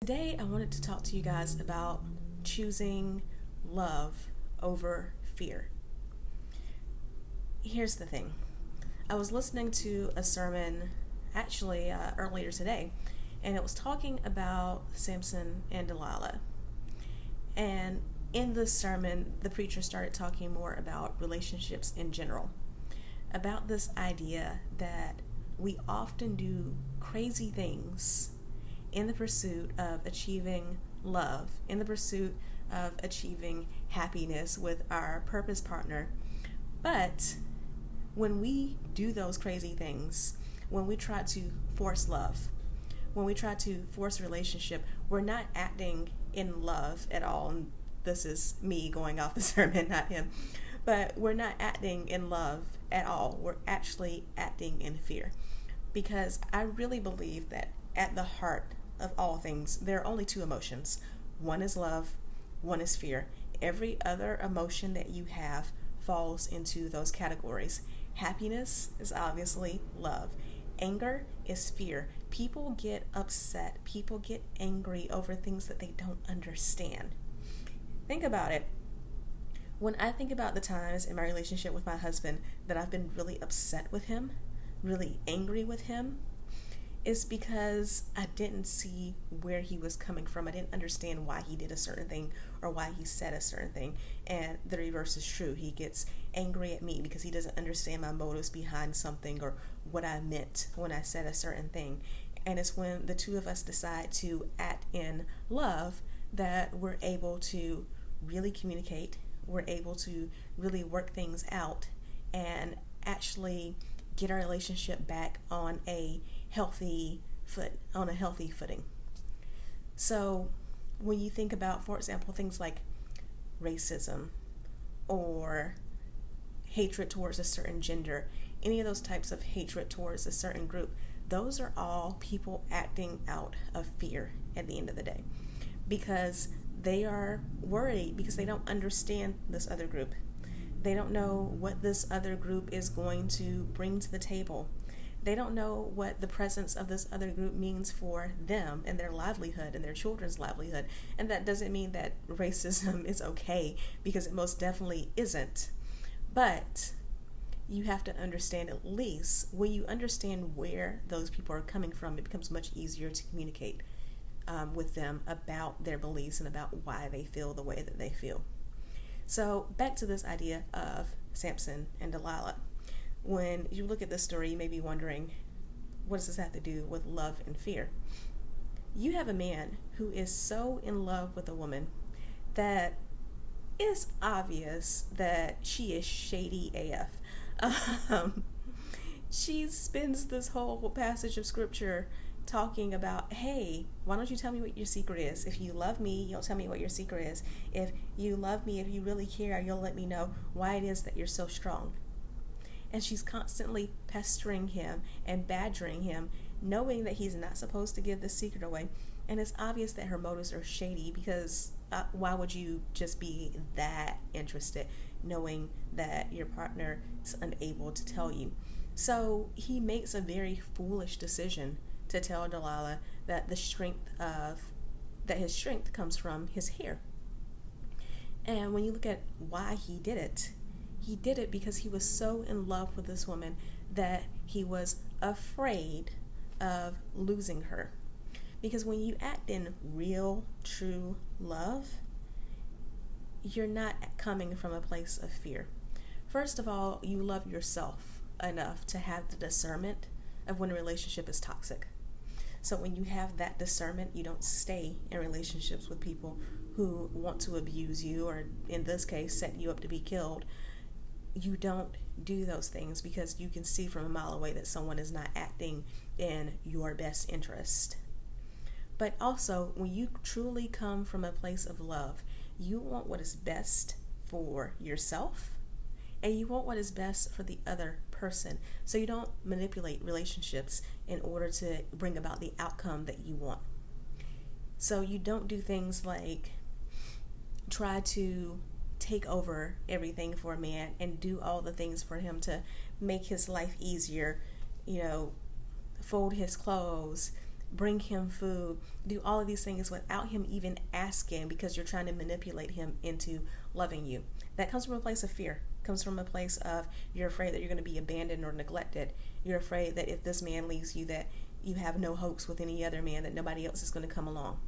Today, I wanted to talk to you guys about choosing love over fear. Here's the thing. I was listening to a sermon actually earlier today, and it was talking about Samson and Delilah. And in this sermon, the preacher started talking more about relationships in general, about this idea that we often do crazy things in the pursuit of achieving love, in the pursuit of achieving happiness with our purpose partner. But when we do those crazy things, when we try to force love, when we try to force a relationship, we're not acting in love at all. And this is me going off the sermon, not him. But we're not acting in love at all. We're actually acting in fear. Because I really believe that at the heart of all things, there are only two emotions. One is love, one is fear. Every other emotion that you have falls into those categories. Happiness is obviously love. Anger is fear. People get upset. People get angry over things that they don't understand. Think about it. When I think about the times in my relationship with my husband that I've been really upset with him, really angry with him, it's because I didn't see where he was coming from. I didn't understand why he did a certain thing or why he said a certain thing. And the reverse is true. He gets angry at me because he doesn't understand my motives behind something or what I meant when I said a certain thing. And it's when the two of us decide to act in love that we're able to really communicate. We're able to really work things out and actually get our relationship back on a healthy footing. So when you think about, for example, things like racism or hatred towards a certain gender, any of those types of hatred towards a certain group, those are all people acting out of fear at the end of the day, because they are worried because they don't understand this other group. They don't know what this other group is going to bring to the table. They don't know what the presence of this other group means for them and their livelihood and their children's livelihood. And that doesn't mean that racism is okay, because it most definitely isn't. But you have to understand, at least when you understand where those people are coming from, it becomes much easier to communicate with them about their beliefs and about why they feel the way that they feel. So back to this idea of Samson and Delilah. When you look at this story, you may be wondering, what does this have to do with love and fear? You have a man who is so in love with a woman that it's obvious that she is shady AF. She spends this whole passage of scripture talking about, hey, why don't you tell me what your secret is? If you love me, you'll tell me what your secret is. If you love me, if you really care, you'll let me know why it is that you're so strong. And she's constantly pestering him and badgering him, knowing that he's not supposed to give the secret away. And it's obvious that her motives are shady, because why would you just be that interested knowing that your partner is unable to tell you? So he makes a very foolish decision to tell Delilah that his strength comes from his hair. And when you look at why he did it because he was so in love with this woman that he was afraid of losing her. Because when you act in real, true love, you're not coming from a place of fear. First of all, you love yourself enough to have the discernment of when a relationship is toxic. So when you have that discernment, you don't stay in relationships with people who want to abuse you, or in this case, set you up to be killed. You don't do those things because you can see from a mile away that someone is not acting in your best interest. But also, when you truly come from a place of love, you want what is best for yourself, and you want what is best for the other person. So you don't manipulate relationships in order to bring about the outcome that you want. So you don't do things like try to take over everything for a man and do all the things for him to make his life easier, fold his clothes, bring him food, do all of these things without him even asking, because you're trying to manipulate him into loving you. That comes from a place of fear. Comes from a place of you're afraid that you're going to be abandoned or neglected. You're afraid that if this man leaves you, that you have no hopes with any other man, that nobody else is going to come along.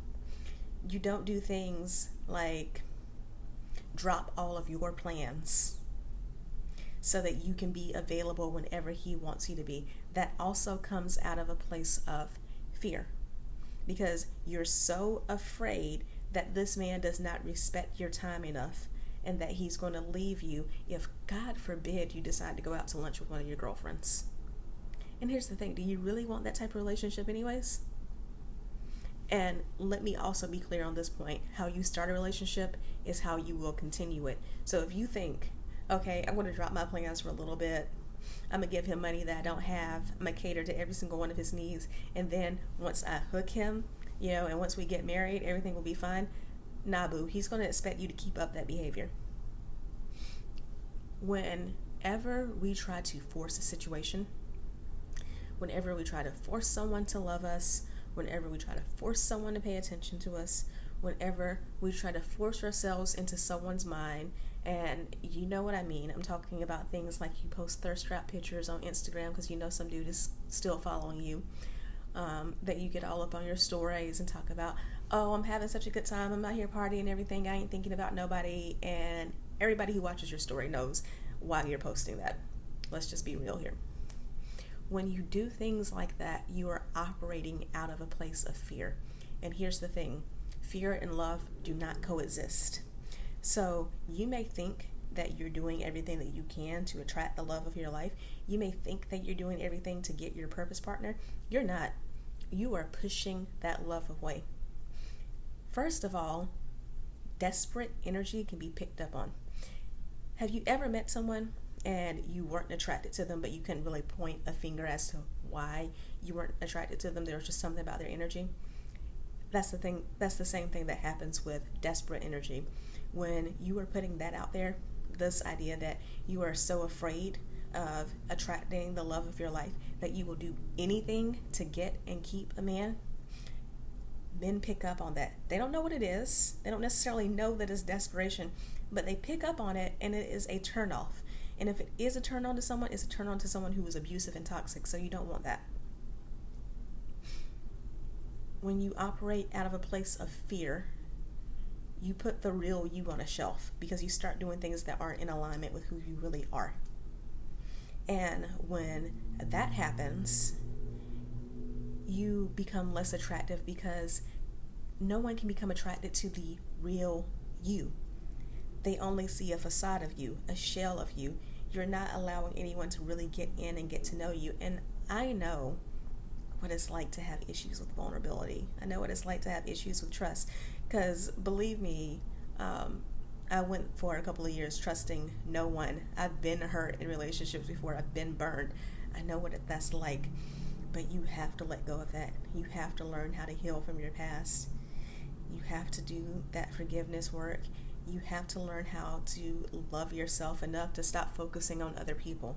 You don't do things like drop all of your plans so that you can be available whenever he wants you to be. That also comes out of a place of fear, because you're so afraid that this man does not respect your time enough and that he's going to leave you if, God forbid, you decide to go out to lunch with one of your girlfriends. And here's the thing, do you really want that type of relationship anyways? And let me also be clear on this point. How you start a relationship is how you will continue it. So if you think, okay, I'm going to drop my plans for a little bit, I'm going to give him money that I don't have, I'm going to cater to every single one of his needs, and then once I hook him, and once we get married, everything will be fine. Nah, boo, he's going to expect you to keep up that behavior. Whenever we try to force a situation, whenever we try to force someone to love us, whenever we try to force someone to pay attention to us, whenever we try to force ourselves into someone's mind, and you know what I mean. I'm talking about things like you post thirst trap pictures on Instagram because some dude is still following you, that you get all up on your stories and talk about, oh, I'm having such a good time, I'm out here partying and everything, I ain't thinking about nobody, and everybody who watches your story knows why you're posting that. Let's just be real here. When you do things like that, you are operating out of a place of fear. And here's the thing, fear and love do not coexist. So you may think that you're doing everything that you can to attract the love of your life. You may think that you're doing everything to get your purpose partner. You're not. You are pushing that love away. First of all, desperate energy can be picked up on. Have you ever met someone and you weren't attracted to them, but you couldn't really point a finger as to why you weren't attracted to them? There was just something about their energy. That's the thing. That's the same thing that happens with desperate energy. When you are putting that out there, this idea that you are so afraid of attracting the love of your life that you will do anything to get and keep a man, men pick up on that. They don't know what it is. They don't necessarily know that it's desperation, but they pick up on it, and it is a turnoff. And if it is a turn on to someone, it's a turn on to someone who is abusive and toxic, so you don't want that. When you operate out of a place of fear, you put the real you on a shelf because you start doing things that aren't in alignment with who you really are. And when that happens, you become less attractive because no one can become attracted to the real you. They only see a facade of you, a shell of you. You're not allowing anyone to really get in and get to know you. And I know what it's like to have issues with vulnerability. I know what it's like to have issues with trust. Because believe me, I went for a couple of years trusting no one. I've been hurt in relationships before. I've been burned. I know what that's like. But you have to let go of that. You have to learn how to heal from your past. You have to do that forgiveness work. You have to learn how to love yourself enough to stop focusing on other people.